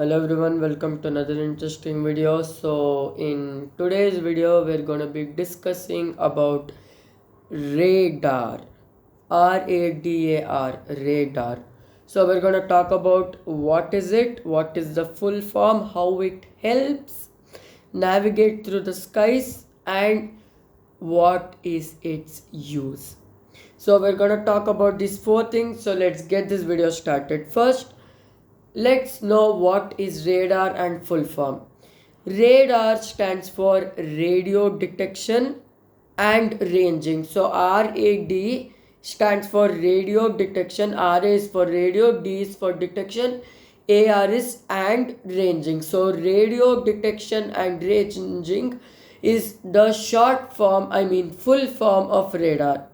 Hello everyone, welcome to another interesting video. So in today's video we're going to be discussing about radar. RADAR, radar. So we're going to talk about what is it, what is the full form, how it helps navigate through the skies, and what is its use. So we're going to talk about these four things. So let's get this video started. First, let's know what is radar and full form. Radar stands for radio detection and ranging. So RAD stands for radio detection, RA is for radio, D is for detection, AR is and ranging. So radio detection and ranging is the short form, full form of radar.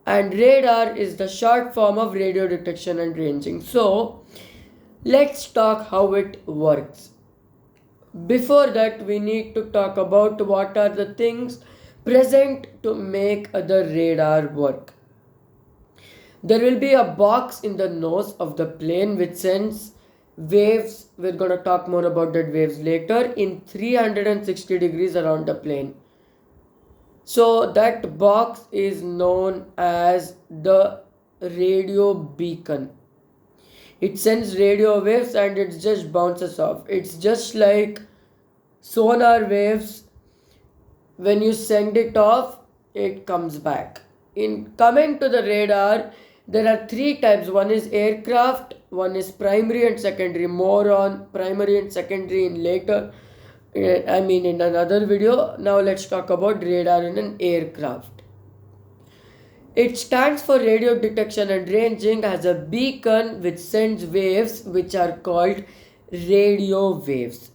And radar is the short form of radio detection and ranging. So let's talk how it works. Before that, we need to talk about what are the things present to make the radar work. There will be a box in the nose of the plane which sends waves. We're going to talk more about that waves later, in 360 degrees around the plane. So that box is known as the radio beacon. It sends radio waves and it just bounces off. It's just like sonar waves. When you send it off, it comes back. In coming to the radar, there are three types. One is aircraft, one is primary and secondary. More on primary and secondary in later, in another video. Now let's talk about radar in an aircraft. It stands for radio detection and ranging, as a beacon which sends waves which are called radio waves.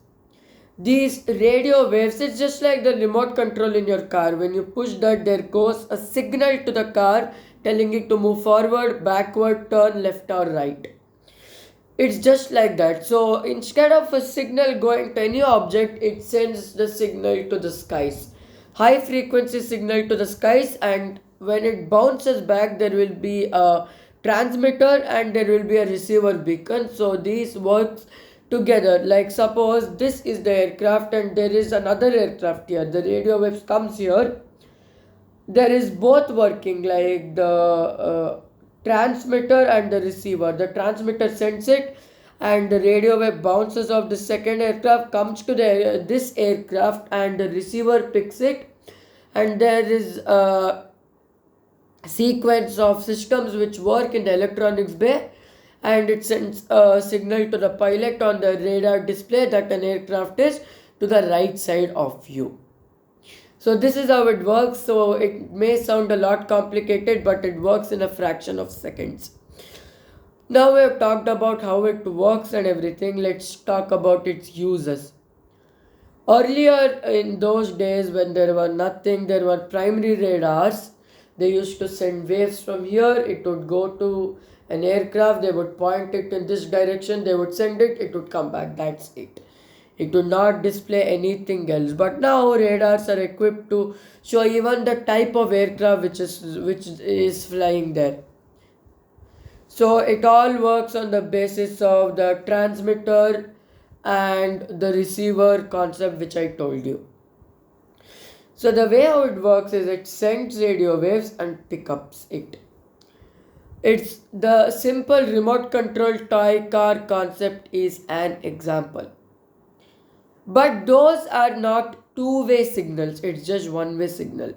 These radio waves, it's just like the remote control in your car. When you push that, there goes a signal to the car telling it to move forward, backward, turn left or right. It's just like that. So instead of a signal going to any object, it sends the signal to the skies. High frequency signal to the skies, and when it bounces back, there will be a transmitter and there will be a receiver beacon. So these works together. Like suppose this is the aircraft and there is another aircraft here. The radio waves comes here. There is both working, like the transmitter and the receiver. The transmitter sends it and the radio wave bounces off the second aircraft, comes to this aircraft, and the receiver picks it, and there is a sequence of systems which work in the electronics bay, and it sends a signal to the pilot on the radar display that an aircraft is to the right side of you. So this is how it works. So it may sound a lot complicated, but it works in a fraction of seconds. Now we have talked about how it works and everything. Let's talk about its uses. Earlier in those days, when there were primary radars. They used to send waves from here. It would go to an aircraft. They would point it in this direction. They would send it. It would come back. That's it. It would not display anything else. But now radars are equipped to show even the type of aircraft which is flying there. So it all works on the basis of the transmitter and the receiver concept which I told you. So the way how it works is it sends radio waves and picks it. It's the simple remote control toy car concept is an example. But those are not two-way signals, it's just one-way signal.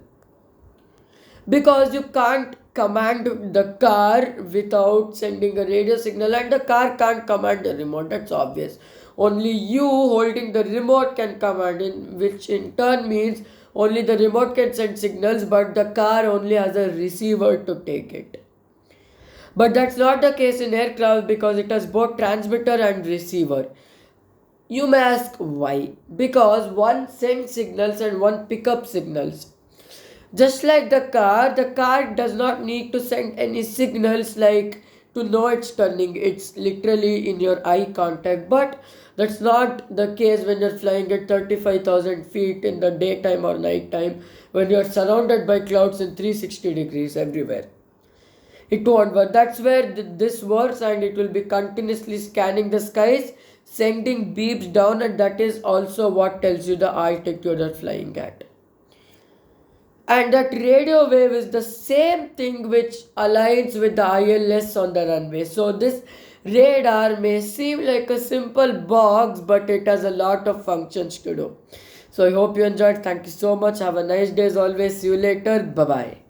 Because you can't command the car without sending a radio signal, and the car can't command the remote, that's obvious. Only you holding the remote can command it, which in turn means only the remote can send signals, but the car only has a receiver to take it. But that's not the case in aircraft, because it has both transmitter and receiver. You may ask why? Because one sends signals and one picks up signals. Just like the car does not need to send any signals like to know it's turning. It's literally in your eye contact. But that's not the case when you're flying at 35,000 feet in the daytime or nighttime, when you're surrounded by clouds in 360 degrees everywhere. It won't work. That's where this works, and it will be continuously scanning the skies, sending beeps down, and that is also what tells you the altitude you're flying at. And that radio wave is the same thing which aligns with the ILS on the runway. So this radar may seem like a simple box, but it has a lot of functions to do. So I hope you enjoyed. Thank you so much. Have a nice day as always. See you later. Bye bye.